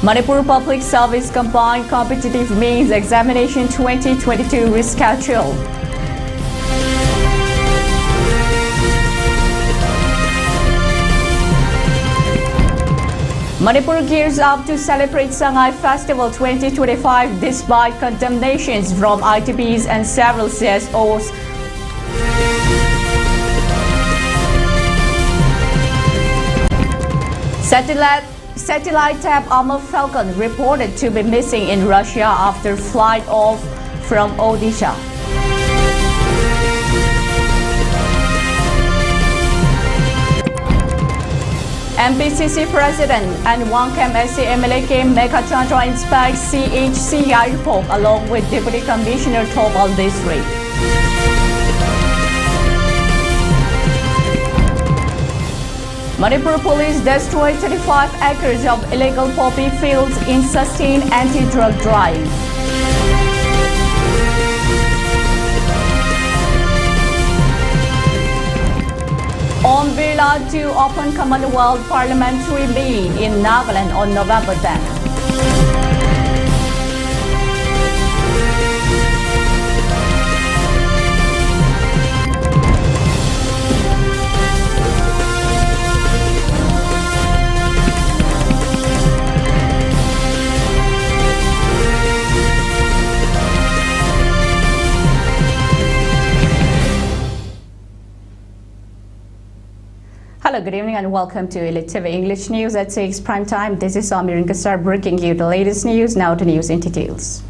Manipur Public Service Combined Competitive Means Examination 2022 rescheduled. Manipur gears up to celebrate Sangay Festival 2025 despite condemnations from ITPs and several CSOs. Satellite tab Armor Falcon reported to be missing in Russia after flight off from Odisha. MPCC President and Wangkam SC MLAK Mekachandra inspects CHCI report along with Deputy Commissioner Tobal District. Manipur police destroyed 35 acres of illegal poppy fields in sustained anti-drug drive. On Birla to open Commonwealth Parliamentary meeting in Nagaland on November 10. Hello, good evening and welcome to ELITETV English News at 6 prime time. This is Somrin bringing you the latest news. Now the news in details.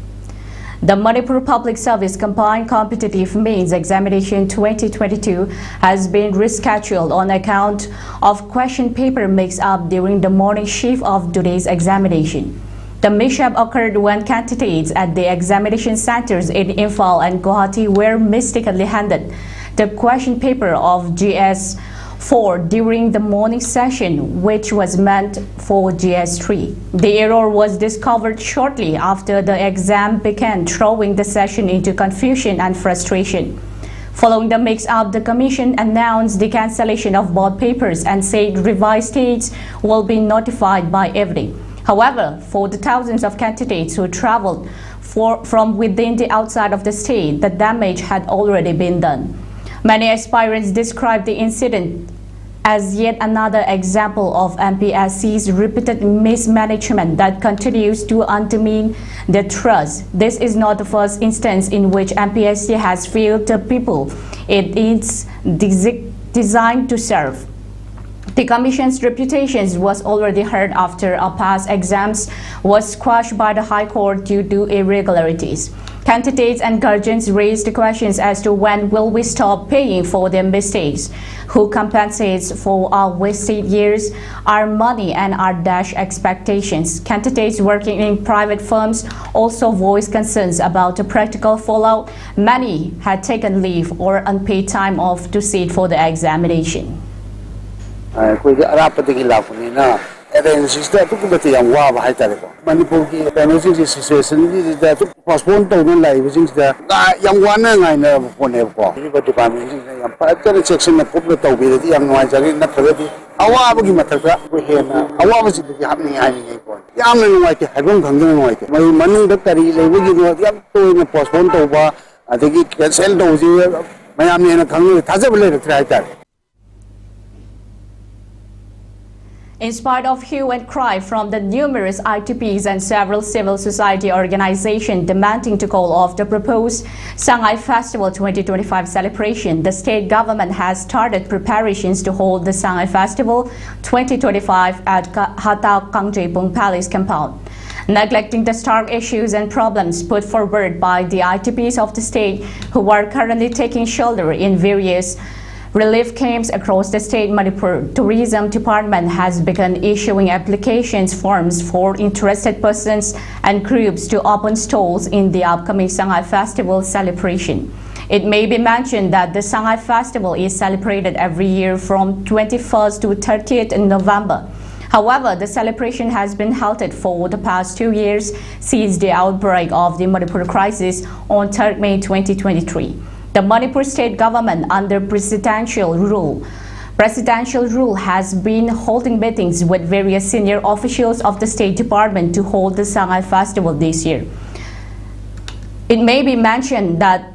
The Manipur Public Service Combined Competitive Means Examination 2022 has been rescheduled on account of question paper mix-up during the morning shift of today's examination. The mishap occurred when candidates at the examination centers in Imphal and Guwahati were mistakenly handed the question paper of GS4 during the morning session, which was meant for GS3. The error was discovered shortly after the exam began, throwing the session into confusion and frustration. Following the mix-up, the Commission announced the cancellation of both papers and said revised dates will be notified by evening. However, for the thousands of candidates who traveled from within the outside of the state, the damage had already been done. Many aspirants described the incident as yet another example of MPSC's repeated mismanagement that continues to undermine the trust. This is not the first instance in which MPSC has failed the people it is designed to serve. The Commission's reputation was already hurt after a past exams was squashed by the High Court due to irregularities. Candidates and guardians raised questions as to when will we stop paying for their mistakes, who compensates for our wasted years, our money and our dash expectations. Candidates working in private firms also voiced concerns about the practical fallout. Many had taken leave or unpaid time off to sit for the examination. Manipur situation postponed to young one and I never section of public to be the young ones are in the quality. Our was happening. Young like I don't know. My money doctor is postponed over. I think it can sell those Miami and a country has a later try that. In spite of hue and cry from the numerous ITPs and several civil society organizations demanding to call off the proposed Sangay Festival 2025 celebration, the state government has started preparations to hold the Sangay Festival 2025 at Hatao Kangjepung Palace compound. Neglecting the stark issues and problems put forward by the ITPs of the state, who are currently taking shelter in various relief camps across the state, Manipur Tourism Department has begun issuing applications forms for interested persons and groups to open stalls in the upcoming Sangay Festival celebration. It may be mentioned that the Sangay Festival is celebrated every year from 21st to 30th in November. However, the celebration has been halted for the past 2 years since the outbreak of the Manipur crisis on 3rd May 2023. The Manipur state government, under presidential rule, Presidential rule has been holding meetings with various senior officials of the State Department to hold the Sangay Festival this year. It may be mentioned that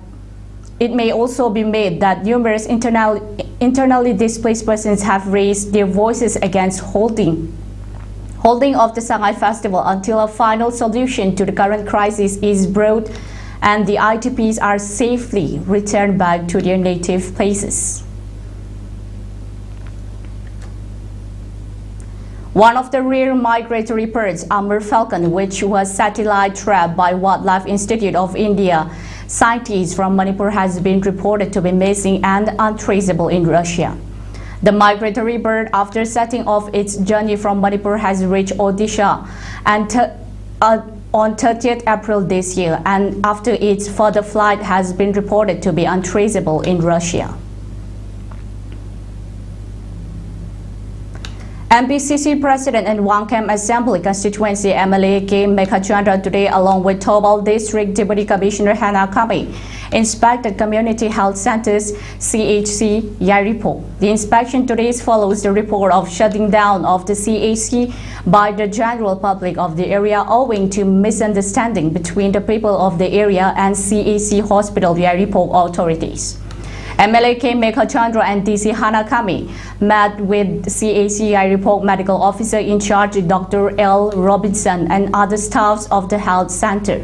it may also be made that numerous internally displaced persons have raised their voices against holding of the Sangay Festival until a final solution to the current crisis is brought and the ITPs are safely returned back to their native places. One of the rare migratory birds, Amur falcon, which was satellite trapped by Wildlife Institute of India, scientists from Manipur, has been reported to be missing and untraceable in Russia. The migratory bird, after setting off its journey from Manipur, has reached Odisha and on 30th April this year, and after its further flight has been reported to be untraceable in Russia. MPCC President and Wangkam Assembly Constituency MLA K. Mekhachandra today, along with Tobal District Deputy Commissioner Hannah Kami, inspected Community Health Centers CHC Yairipo. The inspection today follows the report of shutting down of the CHC by the general public of the area owing to misunderstanding between the people of the area and CHC Hospital Yairipo authorities. MLA K. Mekhachandra and DC Hannah Kami met with CHC Yairipo Medical Officer in charge Dr. L. Robinson and other staffs of the health center.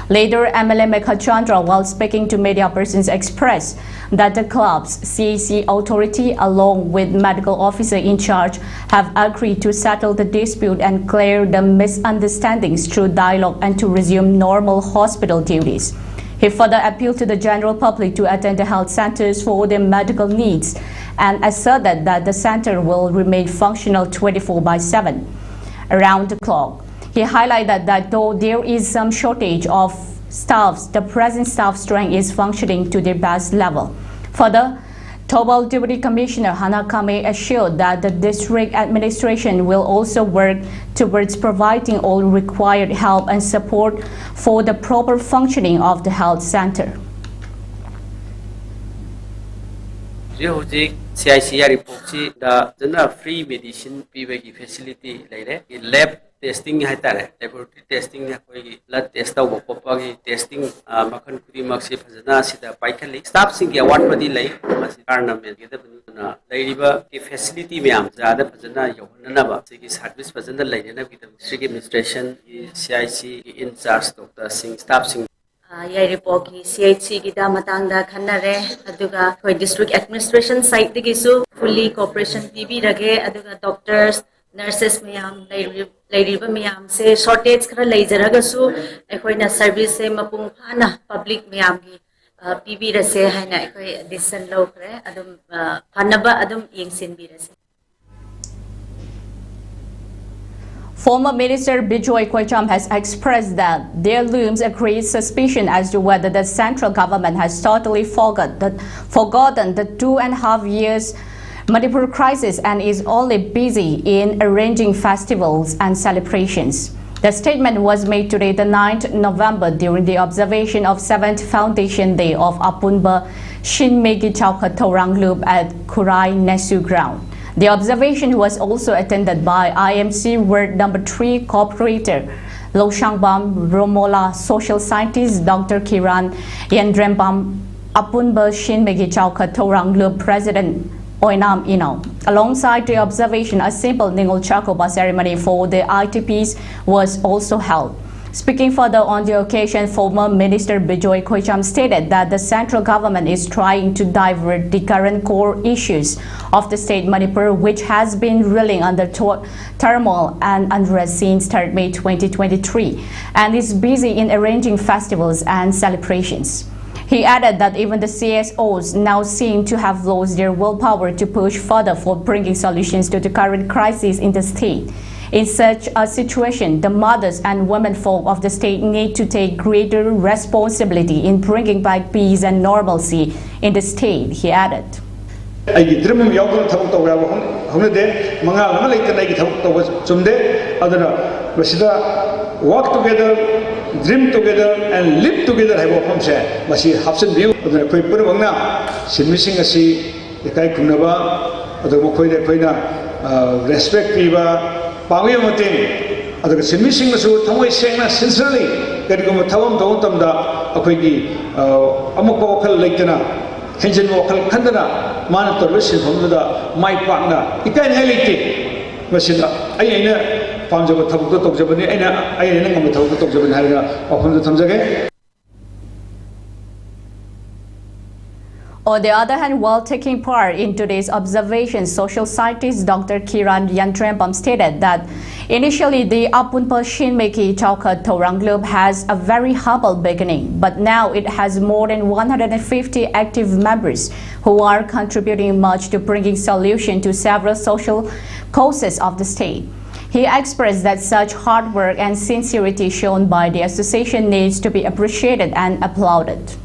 Later, MLA Mekhachandra, while speaking to media persons, expressed that the club's CHC authority, along with medical officer in charge, have agreed to settle the dispute and clear the misunderstandings through dialogue and to resume normal hospital duties. He further appealed to the general public to attend the health centers for their medical needs and asserted that the center will remain functional 24/7 around the clock. He highlighted that though there is some shortage of staffs, the present staff strength is functioning to their best level. Further, Tobal Deputy Commissioner Hannah Kame assured that the district administration will also work towards providing all required help and support for the proper functioning of the health center. CIC report the free medicine facility lab testing laboratory testing blood test testing makan kudi maksi fazana sida paikali staff sing award padi lai tournament the facility meam jada fazana yohana ba sigi service fazana laina district administration CIC in charge Dr. Singh staff sing Yairipo ki CHC ki da matangda khanare aduga koi district administration side gisu fully cooperation PB rage aduga doctors nurses mayam lairiba mayam se shortage khara leijaraga ekoina service se mapung phana public mayam gi PB rase haina ekoi decision lo khare adum phanaba adum yengsin bi rase. Former Minister Bijoy Koicham has expressed that there looms a great suspicion as to whether the central government has totally forgotten the 2.5 years Manipur crisis and is only busy in arranging festivals and celebrations. The statement was made today, the 9th November, during the observation of 7th Foundation Day of Apunba Shinmegi Chauka Torang Loop at Kurai Nesu Ground. The observation was also attended by IMC World No. 3 cooperator Loshangbam Romola, social scientist Dr. Kiran Yendrembam, Apunba Shinmegi Chauka Torang Loop President Oinam Ino. Alongside the observation, a simple Ningol Chakoba ceremony for the ITPs was also held. Speaking further on the occasion, former Minister Bijoy Koicham stated that the central government is trying to divert the current core issues of the state Manipur, which has been reeling under turmoil and unrest since 3rd May 2023, and is busy in arranging festivals and celebrations. He added that even the CSOs now seem to have lost their willpower to push further for bringing solutions to the current crisis in the state. In such a situation, the mothers and women folk of the state need to take greater responsibility in bringing back peace and normalcy in the state, he added. Work together, dream together, and live together. Have a home share. Masi hapsen view. Koi pura bangna. Sinmising asi ikai kunaba ꯑꯗꯨꯒ ꯃꯈꯣꯏꯗ ꯑꯩꯈꯣꯏꯅ respect ꯄꯤꯕ ꯄꯥꯡꯕꯤꯕ ꯃꯇꯦꯡ ꯑꯗꯨꯒ ꯁꯤꯟꯃꯤꯁꯤꯡꯅꯁꯨ ꯊꯃꯣꯏ ꯁꯦꯡꯅ ꯁꯤꯟꯁꯤꯌꯔꯂꯤ ꯀꯔꯤꯒꯨꯝꯕ ꯊꯕꯛ ꯑꯃ ꯇꯧꯕ ꯃꯇꯝꯗ ꯑꯩꯈꯣꯏꯒꯤ ꯑꯃꯨꯛꯄ ꯋꯥꯈꯜ ꯂꯩꯇꯅ ꯍꯦꯟꯖꯤꯟꯕ ꯋꯥꯈꯜ ꯈꯟꯗꯅ ꯃꯥꯅ ꯇꯧꯔꯤꯕ ꯁꯤꯟꯐꯝꯗꯨꯗ ꯃꯥꯏ ꯄꯥꯛꯅ ꯏꯀꯥꯏꯅꯤꯡꯉꯥꯏ ꯂꯩꯇꯦ ꯃꯁꯤꯗ ꯑꯩꯅ ꯄꯥꯝꯖꯕ ꯊꯕꯛꯇꯣ ꯇꯧꯖꯕꯅꯤ ꯑꯩꯅ ꯉꯝꯕ ꯊꯕꯛꯇꯣ ꯇꯧꯖꯕꯅꯤ ꯍꯥꯏꯔꯒ ꯋꯥꯐꯝꯗꯣ ꯊꯝꯖꯒꯦ. On the other hand, while taking part in today's observation, social scientist Dr. Kiran Yantrempam stated that initially the Apunpa Shinmeki Chauka Toranglob has a very humble beginning, but now it has more than 150 active members who are contributing much to bringing solution to several social causes of the state. He expressed that such hard work and sincerity shown by the association needs to be appreciated and applauded.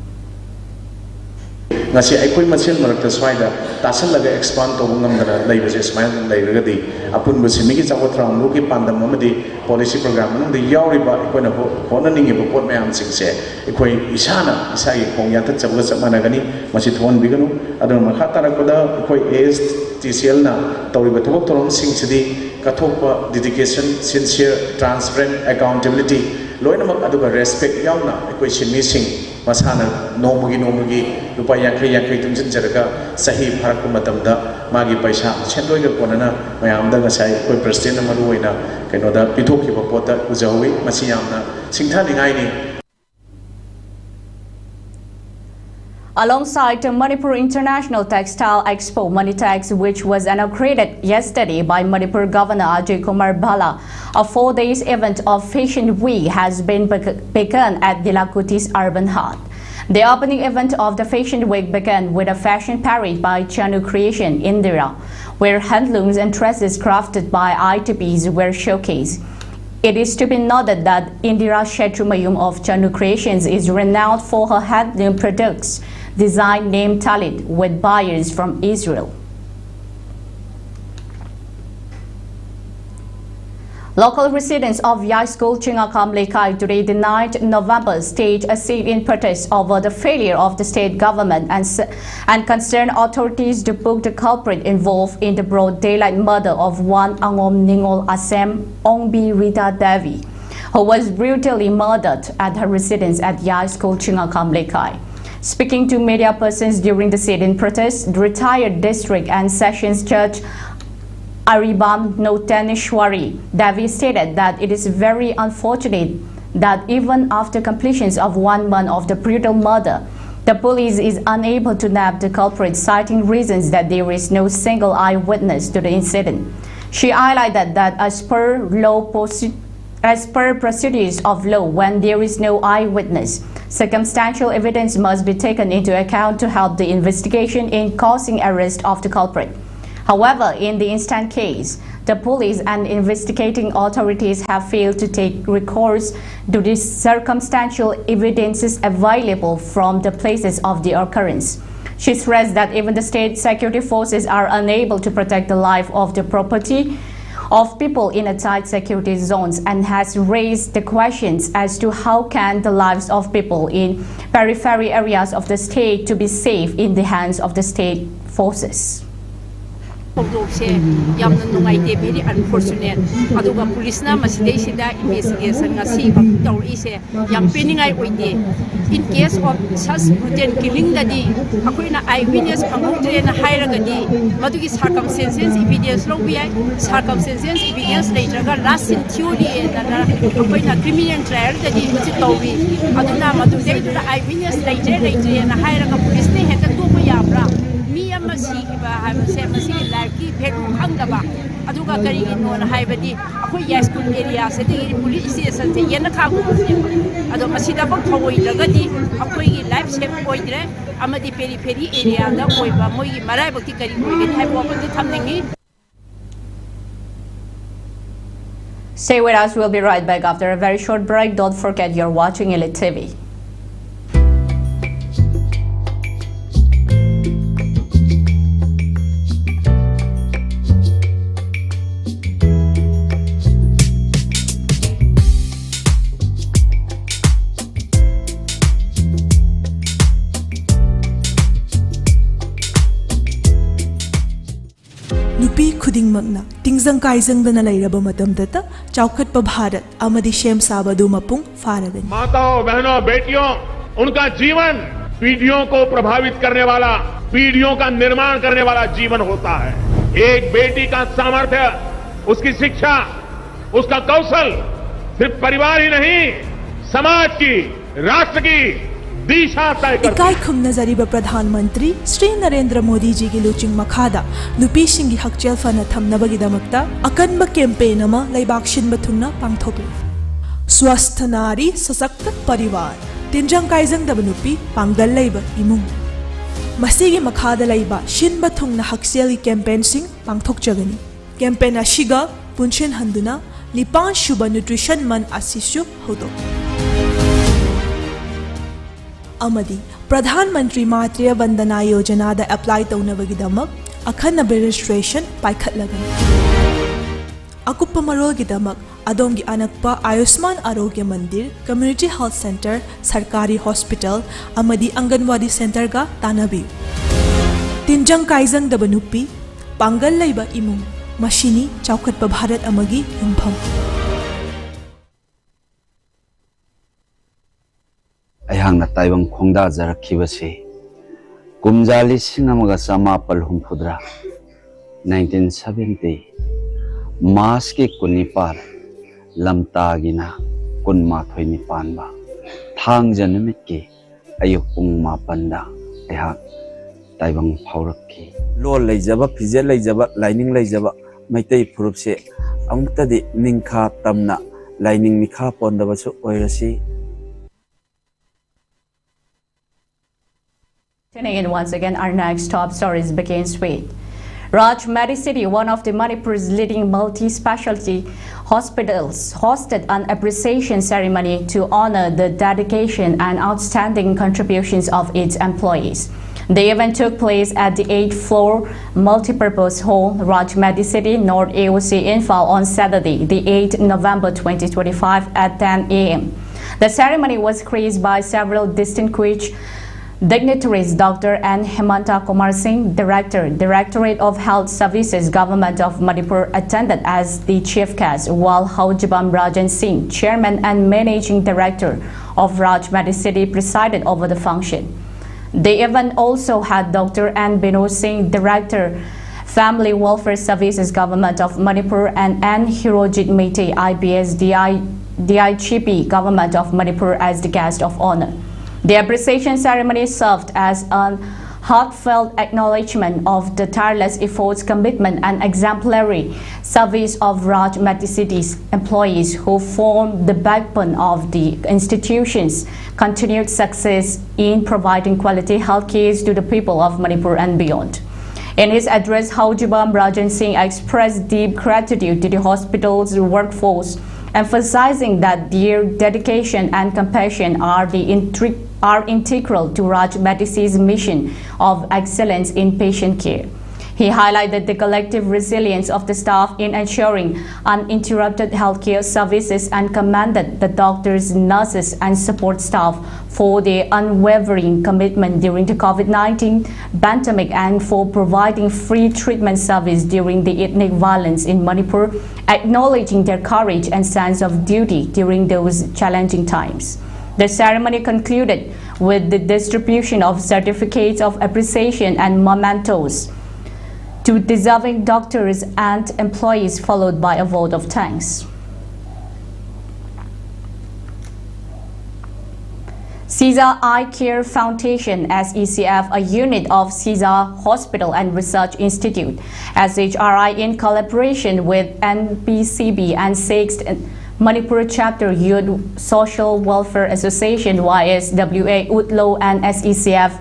ngasi aikoi masil marakta swaida tasalaga expand to ngamdana leibase smile leiragadi apun busimi ki chawotra amru ki pandam amadi policy program nang de yauriba ikoina hona ningi bo pot mayam singse ikoi isana isai khongya ta chabga chamanagani masi thon biganu adon makha tarakpada ikoi ASTCL na tawriba thobok torom singsidi kathokpa dedication sincere transparent accountability loinamak aduga respect yauna ikoi sinmi sing masana nomugi rupa yakai tumjin jaraga sahi pharak matamda magi paisa chendoi ga konana mayamda ngasai koi president amaru oina kainoda pithoki ba pota ujawi masi yamna singthani ngai ni. Alongside the Manipur International Textile Expo Manitex, which was inaugurated yesterday by Manipur Governor Ajay Kumar Bala, a 4-day event of Fashion Week has been begun at Dilakuti's urban heart. The opening event of the Fashion Week began with a fashion parade by Chanu Creation, Indira, where handlooms and dresses crafted by ITPs were showcased. It is to be noted that Indira Shetrumayum of Chanu Creations is renowned for her handloom products, design named Talit, with buyers from Israel. Local residents of Yai School Chingakam Lekai today, the 9th November, staged a sit-in protest over the failure of the state government and concerned authorities to book the culprit involved in the broad daylight murder of one Angom Ningol Asem Ongbi Rita Devi, who was brutally murdered at her residence at Yai School Chingakam Lekai. Speaking to media persons during the sit-in protest, the retired district and sessions judge Aribam Notanishwari Devi stated that it is very unfortunate that even after completion of 1 month of the brutal murder, the police is unable to nab the culprit, citing reasons that there is no single eyewitness to the incident. She highlighted that as per procedures of law, when there is no eyewitness, circumstantial evidence must be taken into account to help the investigation in causing arrest of the culprit. However, in the instant case, the police and investigating authorities have failed to take recourse to the circumstantial evidences available from the places of the occurrence. She stressed that even the state security forces are unable to protect the life of the property of people in a tight security zones, and has raised the questions as to how can the lives of people in periphery areas of the state to be safe in the hands of the state forces. Very unfortunate. Aduga police na masidesida investigation nga si tor ise yang peningai oide. In case of such brutal killing dadi akoy na eyewitness pangudre na hairaga di madugi circumstances evidence lo biya circumstances evidence later ga last in theory na akoy na criminal trial dadi musi towi aduna madugi na eyewitness later na hairaga police ne heta to mo yabra masi ba hamse masi laki pheru khangdaba aduga kari no na haibadi akoi ya school area se de police station se yena khagu ado masi da bak thoi lagadi akoi gi life safe oidre amadi periphery area da oiba moi gi marai bakti kari oide thaibo ko thamningi. Stay with us, we'll be right back after a very short break. Don't forget you're watching Elite TV. पुनमकना तिंगजंग काइजंगदना लैरबा मतमदता चौखटपा भारत अमदि शेम साबदु मपुंग फारगनी। माताओं, बहनों, बेटियों, उनका जीवन पीढ़ियों को प्रभावित करने वाला, पीढ़ियों का निर्माण करने वाला जीवन होता है। एक बेटी का सामर्थ्य, उसकी शिक्षा, उसका कौशल सिर्फ परिवार ही नहीं, समाज की, राष्ट्र की दिशा तय करता है। इकाई खुमना जरीब प्रधानमंत्री श्री नरेंद्र मोदी जी की लुचिंग मखादा नुपीसिंगी हकचेल फना थमनबगिदमक्ता अकनब कैंपेन अमा लैबाक सिनबा थुंगना पांगथोकले। स्वस्थ नारी सशक्त परिवार तिंजंग काइजंगदब नुपी पांगदल लैबा इमुंग मसीगी मखादा लैबा सिनबा थुंगना हकसेल कैंपेन सिंग पांगथोकजगनी। कैंपेन अशिगा पुंशन हंदुना निपान शुभ न्यूट्रिशन मन असिसु होदो। अमदी प्रधानमंत्री मातृ वंदना योजना दा अप्लाई तौनबगिदमक अखन्नब रजिस्ट्रेशन पाइखटलगनी। अकुप्प मरोलगिदमक अदोमगी अनक्पा आयुष्मान आरोग्य मंदिर, कम्युनिटी हेल्थ सेंटर, सरकारी हॉस्पिटल अमदी अंगनवाड़ी सेंटर का तानबी। तिंजंग काइजंगदब नुपी पांगल लैबा इमुंग मशीनी चौखटपा भारत अमगी युमफम। अयहांगना ताइबंग खोंगदा जरखिबसे कुमजाली सिंगमगा समापल हुमफुद्रा 1970 मास के कुनिपाल लमतागिना कुनमाथोय निपानबा थांग जनमित के अयुक पुंग मापंदा अयहां ताइबंग फावरखी लोल लैजबा फिजे लैजबा लाइनिंग लैजबा मैतै फुरुपसे अमुक्तदि निंखा तमना लाइनिंग मिखा पोंदबसु ओइरसी। Tuning in once again, our next top stories begins with Rajmahal City, one of the Manipur's leading multi-specialty hospitals, hosted an appreciation ceremony to honor the dedication and outstanding contributions of its employees. The event took place at the 8th floor multipurpose hall, Rajmahal City, North AOC Info on Saturday, the 8th November 2025 at 10 a.m. The ceremony was graced by several distinguished dignitaries. Dr. N. Hemanta Kumar Singh, Director, Directorate of Health Services, Government of Manipur, attended as the chief guest, while Haujibam Rajan Singh, Chairman and Managing Director of Rajmahal City, presided over the function. The event also had Dr. N. Binod Singh, Director, Family Welfare Services, Government of Manipur, and N. Hirojit Meitei, IBS DIGP, Government of Manipur, as the guest of honor. The appreciation ceremony served as a heartfelt acknowledgement of the tireless efforts, commitment, and exemplary service of Rajmahal City's employees, who form the backbone of the institution's continued success in providing quality health care to the people of Manipur and beyond. In his address, Haujibam Rajan Singh expressed deep gratitude to the hospital's workforce, emphasizing that their dedication and compassion are integral to Rajmahal City's mission of excellence in patient care. He highlighted the collective resilience of the staff in ensuring uninterrupted healthcare services and commended the doctors, nurses, and support staff for their unwavering commitment during the COVID-19 pandemic and for providing free treatment service during the ethnic violence in Manipur, acknowledging their courage and sense of duty during those challenging times. The ceremony concluded with the distribution of certificates of appreciation and mementos to deserving doctors and employees, followed by a vote of thanks. Caesar Eye Care Foundation, SECF, a unit of Caesar Hospital and Research Institute, SHRI, in collaboration with NPCB and 6th Manipur Chapter Youth Social Welfare Association, YSWA, UTLO, and SECF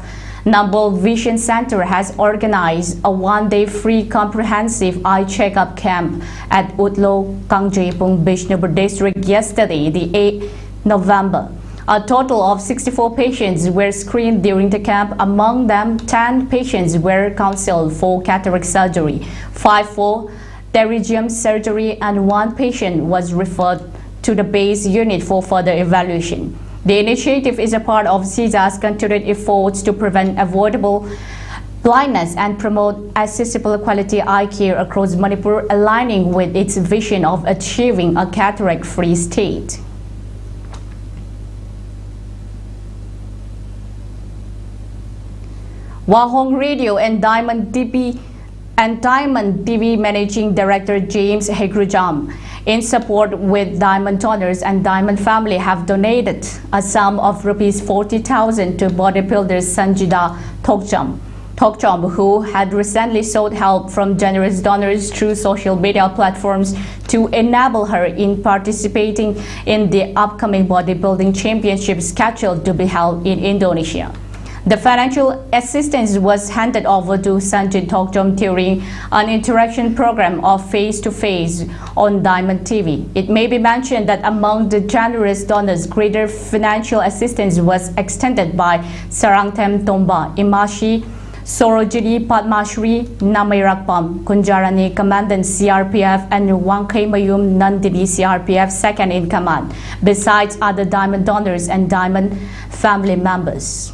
Nambol Vision Center, has organized a one-day free comprehensive eye checkup camp at UTLO, Kangjepung, Bishnupur District yesterday, the 8th November. A total of 64 patients were screened during the camp. Among them, 10 patients were counseled for cataract surgery, 5 for pterygium surgery, and 1 patient was referred to the base unit for further evaluation. The initiative is a part of CISA's continued efforts to prevent avoidable blindness and promote accessible quality eye care across Manipur, aligning with its vision of achieving a cataract-free state. Wahong Radio and Diamond TV Managing Director James Hegrujam, in support with Diamond Donors and Diamond Family, have donated a sum of Rs 40,000 to bodybuilder Sanjida Thokcham, who had recently sought help from generous donors through social media platforms to enable her in participating in the upcoming bodybuilding championship scheduled to be held in Indonesia. The financial assistance was handed over to Sanjid Thokcham during an interaction program of Face-to-Face on Diamond TV. It may be mentioned that among the generous donors, greater financial assistance was extended by Sarangthem Tomba, Imashi Sorojiri Padmashri, Namirakpam, Kunjarani Commandant CRPF, and Wangkai Mayum Nandini CRPF second in command, besides other Diamond donors and Diamond family members.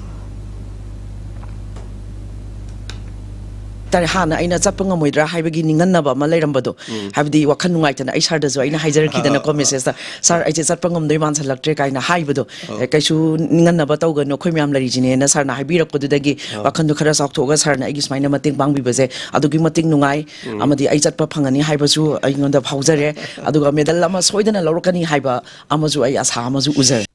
Hana aina chapanga moidra haibagi ninganaba ma leirambado habdi wakhan nungaitana ai sar dazu aina haijarkidana ko message ta sar ai chapanga mdoi man salaktre kaina haibado kaisu ninganaba tawgano khoi myam larijine na sar na haibirakpadu dagi wakhan du khara sakthoga sar na igi smaina mating bangbibaje adugi mating nungai amadi ai chatpa phangani haibasu ai ngonda phaujare aduga medal lama soidana lorokani haiba amaju ai asa amaju ujar.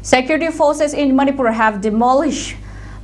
Security forces in Manipur have demolished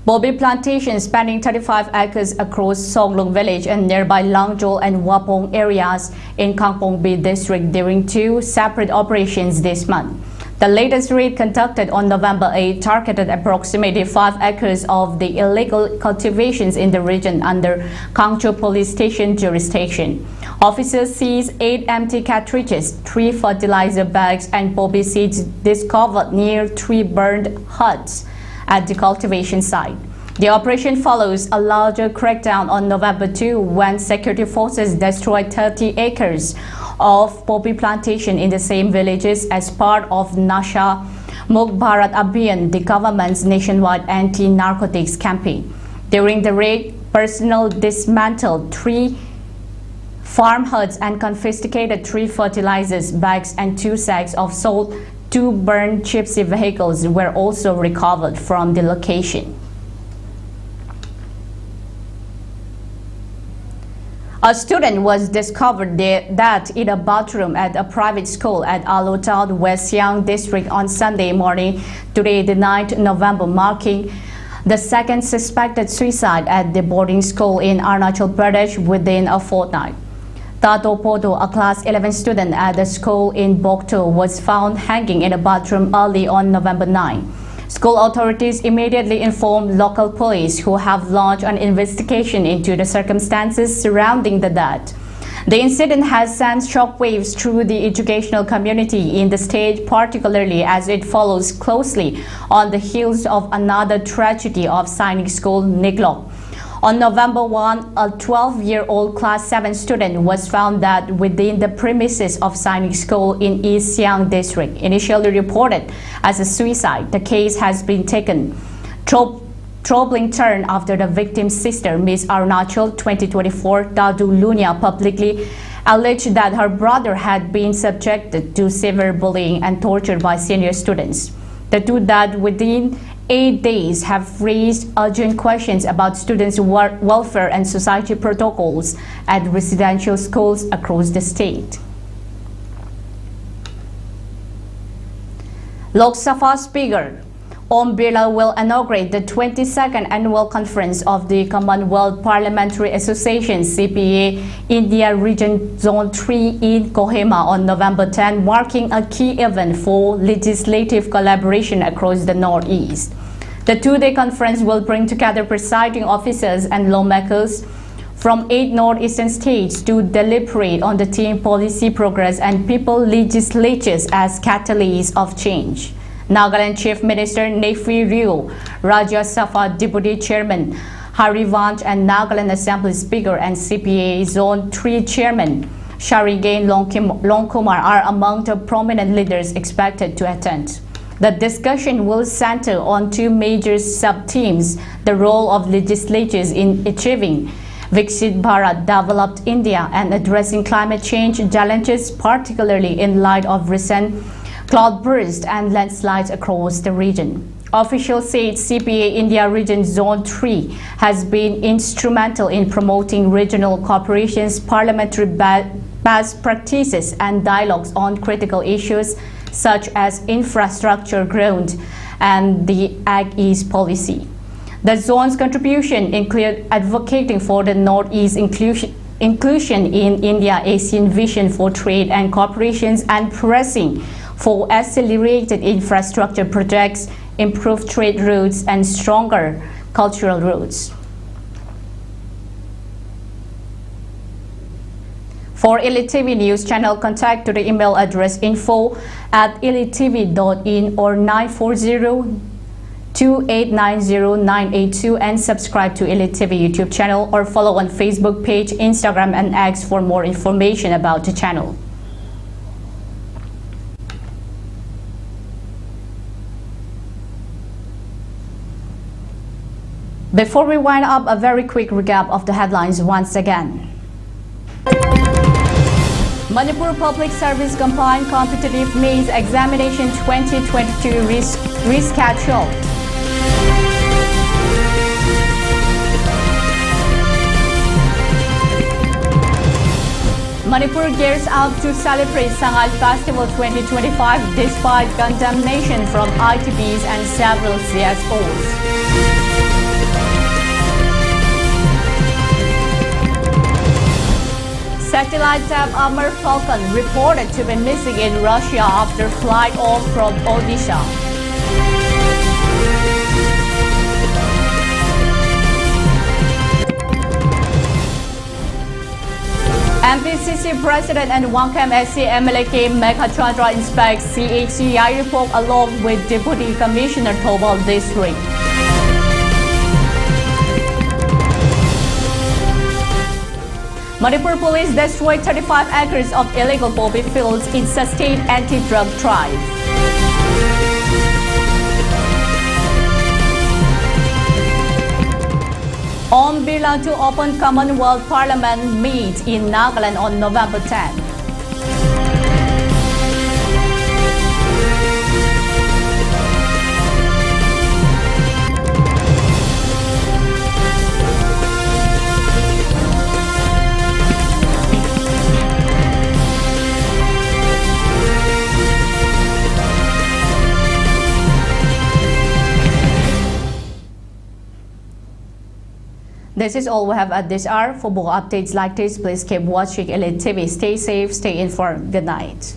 Bobi plantations spanning 35 acres across Songlung village and nearby Langjol and Wapong areas in Kangpongbi district during two separate operations this month. The latest raid, conducted on November 8, targeted approximately 5 acres of the illegal cultivations in the region under Kangcho police station jurisdiction. Officers seized 8 empty cartridges, 3 fertilizer bags and poppy seeds discovered near 3 burned huts at the cultivation site. The operation follows a larger crackdown on November 2 when security forces destroyed 30 acres of poppy plantation in the same villages as part of Nasha Mukh Bharat Abhiyan, the government's nationwide anti-narcotics campaign. During the raid, personnel dismantled 3 farm huts and confiscated 3 fertilizers bags and 2 sacks of salt. 2 burned gypsy vehicles were also recovered from the location. A student was discovered dead in a bathroom at a private school at Alotad, West Siang district on Sunday morning, today the 9th November, marking the second suspected suicide at the boarding school in Arunachal Pradesh within a fortnight. Tato Poto, a class 11 student at the school in Bokto, was found hanging in a bathroom early on November 9. School authorities immediately informed local police, who have launched an investigation into the circumstances surrounding the death. The incident has sent shockwaves through the educational community in the state, particularly as it follows closely on the heels of another tragedy of Sainik School, Niglok. On November 1, a 12-year-old class 7 student was found dead within the premises of Sainik School in East Siang district. Initially reported as a suicide, the case has been taken troubling turn after the victim's sister, Miss Arunachal 2024 Dadu Lunia, publicly alleged that her brother had been subjected to severe bullying and tortured by senior students. The two died within 8 days have raised urgent questions about students' welfare and society protocols at residential schools across the state. Lok Sabha Speaker Om Birla will inaugurate the 22nd annual conference of the Commonwealth Parliamentary Association CPA India Region Zone 3 in Kohima on November 10, marking a key event for legislative collaboration across the Northeast. The 2-day conference will bring together presiding officers and lawmakers from 8 northeastern states to deliberate on the theme policy progress and people legislatures as catalysts of change. Nagaland Chief Minister Nefi Rio, Rajya Sabha Deputy Chairman Harivansh, and Nagaland Assembly Speaker and CPA Zone 3 Chairman Sharigain Longkumar are among the prominent leaders expected to attend. The discussion will center on two major sub-themes: the role of legislatures in achieving Viksit Bharat, developed India, and addressing climate change challenges, particularly in light of recent cloudbursts and landslides across the region. Officials say CPA India Region Zone 3 has been instrumental in promoting regional cooperations, parliamentary best practices, and dialogues on critical issues such as infrastructure growth and the Ag East policy. The zone's contribution include advocating for the Northeast inclusion in India-ASEAN vision for trade and cooperations, and pressing for accelerated infrastructure projects, improved trade routes, and stronger cultural roots. For ELITETV News Channel, contact to the email address info@elitetv.in or 940-2890-982, and subscribe to ELITETV YouTube channel or follow on Facebook page, Instagram, and X for more information about the channel. Before we wind up, a very quick recap of the headlines once again. Manipur Public Service Combined Competitive Mains Examination 2022 rescheduled. Manipur gears up to celebrate Sangal Festival 2025 despite condemnation from ITBs and several CSOs. Satellite tab Amar Falcon reported to be missing in Russia after flight off from Odisha. MPCC President and Wangkam SC MLK Megachandra inspects CHC Yaripok along with Deputy Commissioner Tobal District. Manipur police destroyed 35 acres of illegal poppy fields in sustained anti-drug drive. Om Birla to open Commonwealth Parliament meet in Nagaland on November 10. This is all we have at this hour. For more updates like this, please keep watching ELITETV. Stay safe, stay informed. Good night.